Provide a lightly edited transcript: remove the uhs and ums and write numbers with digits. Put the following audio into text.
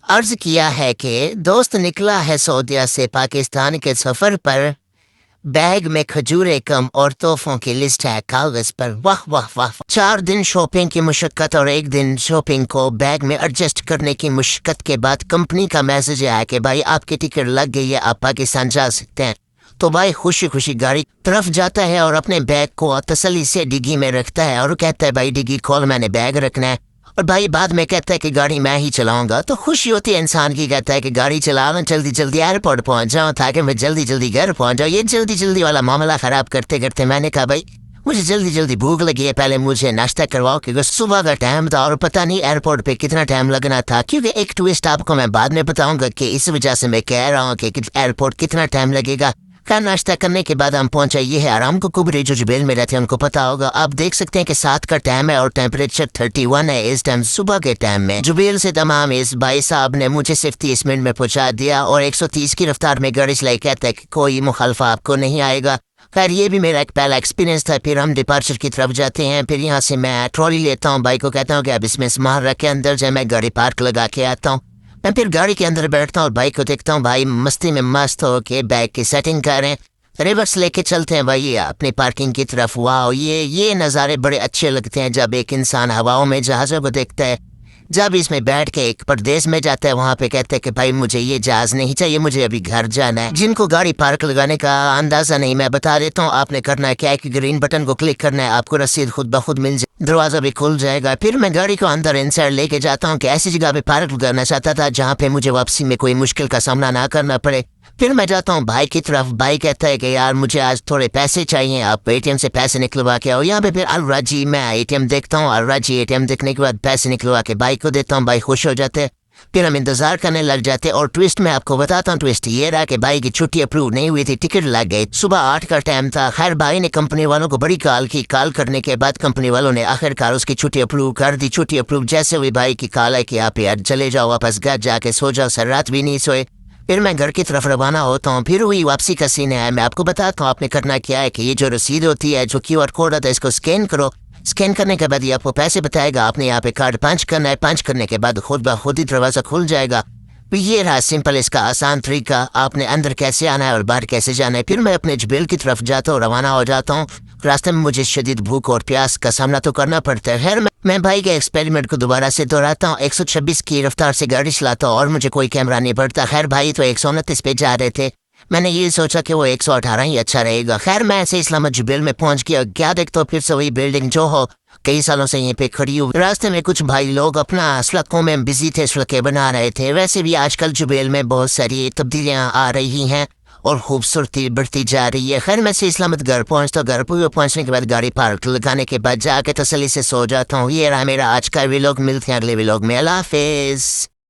عرض کیا ہے کہ دوست نکلا ہے سعودیہ سے پاکستان کے سفر پر، بیگ میں کھجورے کم اور تحفوں کی لسٹ ہے کاغذ پر۔ واہ واہ واہ! 4 دن شاپنگ کی مشقت اور 1 دن شاپنگ کو بیگ میں ایڈجسٹ کرنے کی مشقت کے بعد کمپنی کا میسج آیا کہ بھائی آپ کی ٹکٹ لگ گئی ہے، آپ پاکستان جا سکتے ہیں۔ تو بھائی خوشی خوشی گاڑی طرف جاتا ہے اور اپنے بیگ کو تسلی سے ڈگی میں رکھتا ہے اور کہتا ہے بھائی ڈگی کھول، میں نے بیگ رکھنا ہے۔ اور بھائی بعد میں کہتا ہے کہ گاڑی میں ہی چلاؤں گا، تو خوشی ہوتی ہے انسان کی، کہتا ہے کہ گاڑی چلانا، جلدی جلدی ایئرپورٹ پہنچ جاؤں تاکہ میں جلدی جلدی گھر پہنچ جاؤں۔ یہ جلدی جلدی والا معاملہ خراب کرتے کرتے میں نے کہا بھائی مجھے جلدی جلدی بھوک لگی ہے، پہلے مجھے ناشتہ کرواؤ، کیونکہ صبح کا ٹائم تھا اور پتہ نہیں ایئرپورٹ پہ کتنا ٹائم لگنا تھا، کیونکہ ایک ٹوسٹ آپ کو میں بعد میں بتاؤں گا کہ اس وجہ سے میں کہہ رہا ہوں کہ ایئرپورٹ کتنا ٹائم لگے گا۔ کا ناشتہ کرنے کے بعد ہم پہنچا، یہ ہے آرام کو کبری جو جبیل میں رہتے ہیں ان کو پتا ہوگا۔ آپ دیکھ سکتے ہیں کہ 7 کا ٹائم ہے اور ٹیمپریچر 31 ہے اس ٹائم صبح کے ٹائم میں۔ جبیل سے تمام اس بھائی صاحب نے مجھے صرف 30 منٹ میں پہنچا دیا اور 130 کی رفتار میں گاڑی چلائی، کہتا ہے کہ کوئی مخالفہ آپ کو نہیں آئے گا۔ خیر یہ بھی میرا ایک پہلا ایکسپیرینس تھا۔ پھر ہم ڈپارچر کی طرف جاتے ہیں، پھر یہاں سے میں ٹرالی لیتا ہوں، بھائی کو کہتا ہوں کہ اب اس میں سامان رکھ کے اندر جائے، میں گاڑی پارک لگا کے آتا ہوں۔ میں پھر گاڑی کے اندر بیٹھتا ہوں اور بھائی کو دیکھتا ہوں، بھائی مستی میں مست ہو کے بیگ کی سیٹنگ کر رہے ہیں، ریورس لے کے چلتے ہیں بھائی اپنی پارکنگ کی طرف۔ واو یہ نظارے بڑے اچھے لگتے ہیں جب ایک انسان ہواؤں میں جہازوں کو دیکھتا ہے۔ جب اس میں بیٹھ کے ایک پردیس میں جاتا ہے، وہاں پہ کہتے ہیں کہ بھائی مجھے یہ جہاز نہیں چاہیے، مجھے ابھی گھر جانا ہے۔ جن کو گاڑی پارک لگانے کا اندازہ نہیں، میں بتا دیتا ہوں آپ نے کرنا ہے کیا ہے کہ گرین بٹن کو کلک کرنا ہے، آپ کو رسید خود بخود مل جائے، دروازہ بھی کھل جائے گا۔ پھر میں گاڑی کو اندر انسائڈ لے کے جاتا ہوں کہ ایسی جگہ پہ پارک لگانا چاہتا تھا جہاں پہ مجھے واپسی میں کوئی مشکل کا سامنا نہ کرنا پڑے۔ پھر میں جاتا ہوں بھائی کی طرف، بھائی کہتا ہے کہ یار مجھے آج تھوڑے پیسے چاہیے، آپ اے ٹی ایم سے پیسے نکلوا کے آؤ۔ یہاں پہ پھر الراجی میں اے ٹی ایم دیکھتا ہوں، الراجی اے ٹی ایم دیکھنے کے بعد پیسے نکلوا کے بھائی کو دیتا ہوں، بھائی خوش ہو جاتے ہیں۔ پھر ہم انتظار کرنے لگ جاتے اور ٹوسٹ میں آپ کو بتاتا ہوں، ٹوسٹ یہ رہا کہ بھائی کی چھٹی اپروو نہیں ہوئی تھی، ٹکٹ لگ گئی۔ صبح 8 کا ٹائم تھا، خیر بھائی نے کمپنی والوں کو بڑی کال کی، کال کرنے کے بعد کمپنی والوں نے آخرکار اس کی چھٹی اپروو کر دی۔ چھٹی اپروو جیسے ہوئی بھائی کی کال ہے کہ آپ یار چلے جاؤ واپس گھر، جا کے سو جاؤ، سر رات بھی نہیں سوئے۔ پھر میں گھر کی طرف روانہ ہوتا ہوں، پھر ہوئی واپسی کا سین ہے۔ میں آپ کو بتاتا ہوں آپ نے کرنا کیا ہے کہ یہ جو رسید ہوتی ہے، جو QR کوڈ ہوتا ہے، اس کو اسکین کرو۔ اسکین کرنے کے بعد یہ آپ کو پیسے بتائے گا، آپ نے یہاں پہ کارڈ پنچ کرنا ہے، پنچ کرنے کے بعد خود بخود ہی دروازہ کھل جائے گا۔ یہ رہا سمپل اس کا آسان طریقہ، آپ نے اندر کیسے آنا ہے اور باہر کیسے جانا ہے۔ پھر میں اپنے جبیل کی طرف جاتا ہوں، روانہ ہو جاتا ہوں۔ راستے میں مجھے شدید بھوک اور پیاس کا سامنا تو کرنا پڑتا ہے۔ خیر میں بھائی کے ایکسپیریمنٹ کو دوبارہ سے دہراتا ہوں، 126 کی رفتار سے گاڑی چلاتا ہوں اور مجھے کوئی کیمرہ نہیں پڑتا۔ خیر بھائی تو 129 پہ جا رہے تھے، میں نے یہ سوچا کہ وہ 118 ہی اچھا رہے گا۔ خیر میں ایسے اسلامت جبیل میں پہنچ گیا، کیا دیکھتا ہوں پھر سے وہی بلڈنگ جو ہو کئی سالوں سے یہیں پہ کھڑی ہوئی۔ راستے میں کچھ بھائی لوگ اپنا سڑکوں میں بزی تھے، سڑکیں بنا رہے تھے۔ ویسے بھی آج کل جبیل میں بہت ساری تبدیلیاں آ رہی ہیں اور خوبصورتی بڑھتی جا رہی ہے۔ خیر میں سے اسلامت گھر پہنچتا ہوں، گھر پہنچنے کے بعد گاڑی پارک لگانے کے بعد جا کے تسلی سے سو جاتا ہوں۔ یہ رہا میرا آج کا ویلوگ، ملتے ہیں اگلے ویلوگ میں، اللہ حافظ۔